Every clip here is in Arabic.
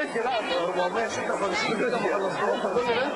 ماشي بقى 456 كده ما خلصتوش كل ده.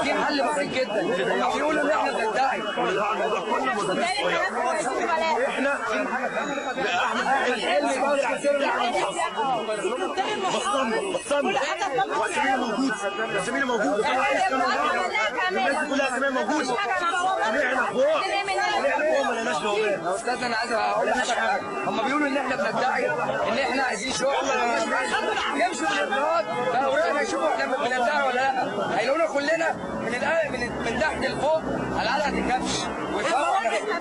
في حل بسيط جدا. بيقولوا ان احنا بندعي الموضوع كله احنا الزميل موجود الناس كلها زميل موجود احنا اخوات يا استاذ انا عايز اقول لك حاجه. هم بيقولوا ان احنا بندعي ان احنا عايزين شغل يمشوا الحرات فاوراقنا يشوفوا احنا بندعي ولا لا. هيلاقونا كلنا من تحت لفوق على علقه الكبش.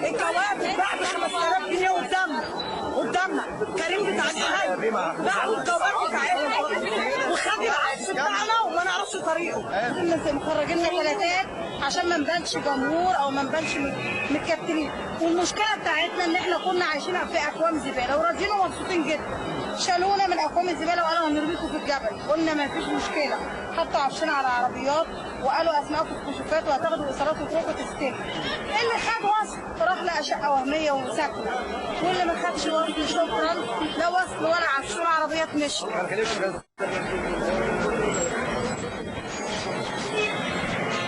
الجواب بعد 5000 جنيه قدامنا كريم بتاع الشهاده بعد الجواب بتاعتنا وخد العكس بتاعنا وما نعرفش طريقه. مخرجين لنا ثلاثات عشان ما نبانش جمهور او ما نبانش متكتلين. والمشكله بتاعتنا ان احنا كنا عايشين في اكوام زباله وراضيين ومبسوطين جدا. شالونا من اكوام الزباله وقالوا هنرميكم في الجبل. قلنا ما فيش مشكله. حطوا عفشنا على عربيات وقالوا اسماءكم في كشوفات وهتاخدوا ايصالات وتروحوا تستلموا. اللي خد وصل راح لقى شقه وهميه وسكن. واللي ما خدش وصل شكرا لا وصل ولا عفش ولا عربيات مشي.